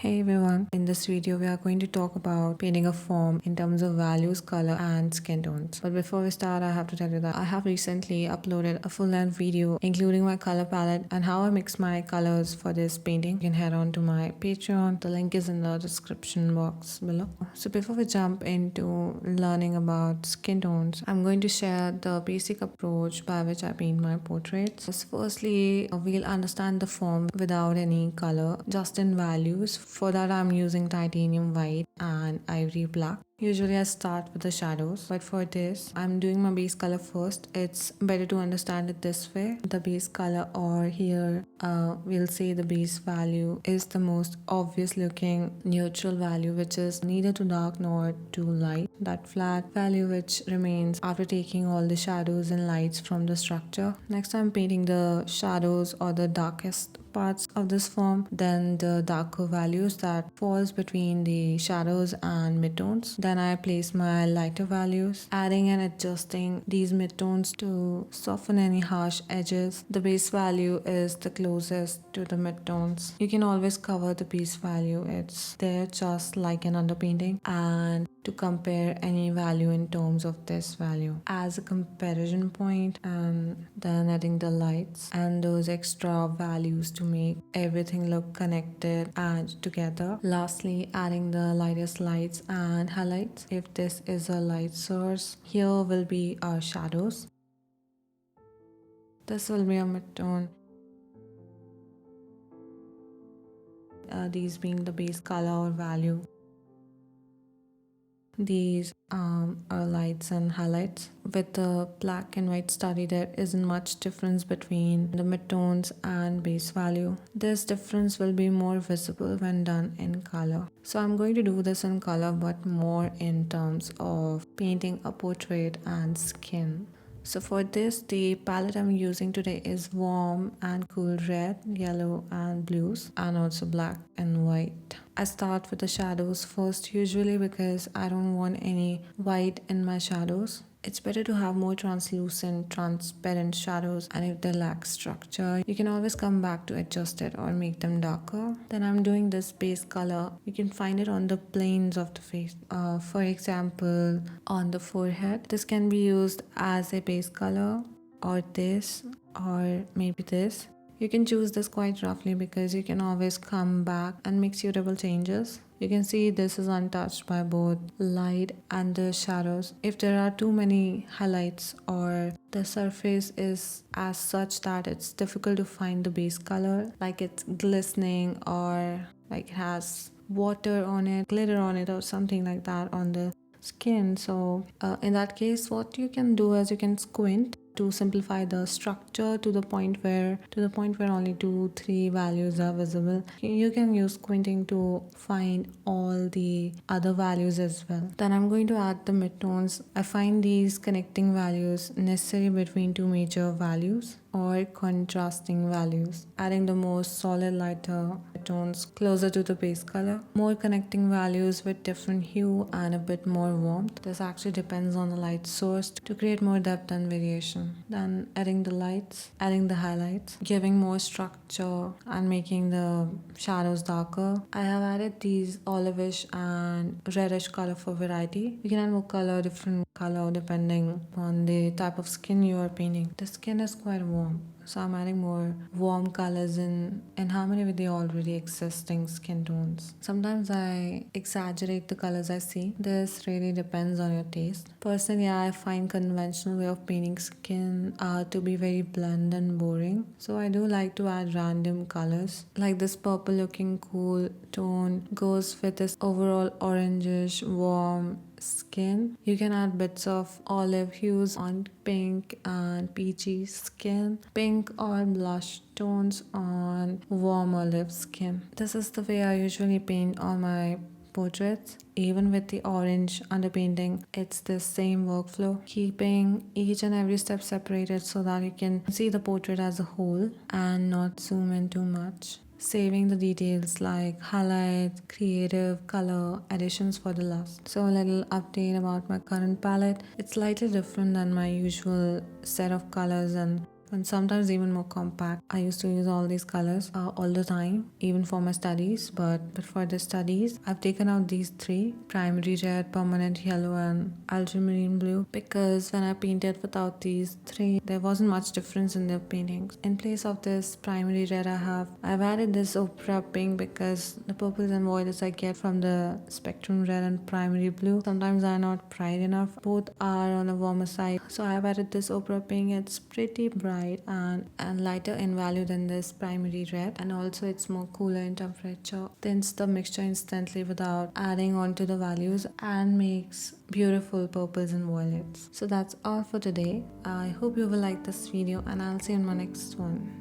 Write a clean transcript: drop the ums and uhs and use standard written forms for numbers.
Hey everyone, in this video we are going to talk about painting a form in terms of values, color and skin tones. But before we start, I have to tell you that I have recently uploaded a full-length video including my color palette and how I mix my colors for this painting. You can head on to my Patreon, the link is in the description box below. So before we jump into learning about skin tones, I'm going to share the basic approach by which I paint my portraits. So firstly, we'll understand the form without any color, just in values. For that, I'm using titanium white and ivory black. Usually I start with the shadows, but for this I'm doing my base color first. It's better to understand it this way. The base color, or here we'll say the base value, is the most obvious looking neutral value, which is neither too dark nor too light. That flat value which remains after taking all the shadows and lights from the structure. Next I'm painting the shadows or the darkest parts of this form, then the darker values that falls between the shadows and midtones. Then I place my lighter values, adding and adjusting these midtones to soften any harsh edges. The base value is the closest to the midtones. You can always cover the base value, it's there just like an underpainting, and to compare any value in terms of this value as a comparison point, and then adding the lights and those extra values to make everything look connected and together. Lastly, adding the lightest lights and highlights. If this is a light source, here will be our shadows. This will be a midtone. These being the base color or value. These are lights and highlights. With the black and white study, there isn't much difference between the midtones and base value. This difference will be more visible when done in color. So I'm going to do this in color, but more in terms of painting a portrait and skin. So for this, the palette I'm using today is warm and cool red, yellow and blues, and also black and white. I start with the shadows first, usually because I don't want any white in my shadows. It's better to have more translucent, transparent shadows, and if they lack structure, you can always come back to adjust it or make them darker. Then I'm doing this base color. You can find it on the planes of the face. For example, on the forehead. This can be used as a base color, or this, or maybe this. You can choose this quite roughly because you can always come back and make suitable changes. You can see this is untouched by both light and the shadows. If there are too many highlights or the surface is as such that it's difficult to find the base color, like it's glistening or like it has water on it, glitter on it or something like that on the skin. So in that case, what you can do is you can squint to simplify the structure to the point where only 2-3 values are visible. You can use squinting to find all the other values as well. Then I'm going to add the midtones. I find these connecting values necessary between two major values or contrasting values, adding the most solid lighter tones closer to the base color, more connecting values with different hue and a bit more warmth. This actually depends on the light source to create more depth and variation. Then adding the lights, adding the highlights, giving more structure and making the shadows darker. I have added these olivish and reddish color for variety. You can add more color, different color depending on the type of skin you are painting. The skin is quite warm, so I'm adding more warm colors in harmony with the already existing skin tones. Sometimes I exaggerate the colors I see. This really depends on your taste. Personally, I find conventional way of painting skin to be very bland and boring. So I do like to add random colors. Like this purple looking cool tone goes with this overall orangish warm skin. You can add bits of olive hues on pink and peachy skin, pink or blush tones on warm olive skin. This is the way I usually paint all my portraits. Even with the orange underpainting, it's the same workflow, keeping each and every step separated so that you can see the portrait as a whole and not zoom in too much, saving the details like highlights, creative color additions for the last. So a little update about my current palette. It's slightly different than my usual set of colors and and sometimes even more compact. I used to use all these colors all the time, even for my studies. But for the studies, I've taken out these three: primary red, permanent yellow, and ultramarine blue, because when I painted without these three, there wasn't much difference in the paintings. In place of this primary red, I've added this opera pink, because the purples and violets I get from the spectrum red and primary blue sometimes are not bright enough. Both are on a warmer side, so I've added this opera pink. It's pretty bright and lighter in value than this primary red, and also it's more cooler in temperature. Tints the mixture instantly without adding on to the values, and makes beautiful purples and violets. So that's all for today. I hope you will like this video, and I'll see you in my next one.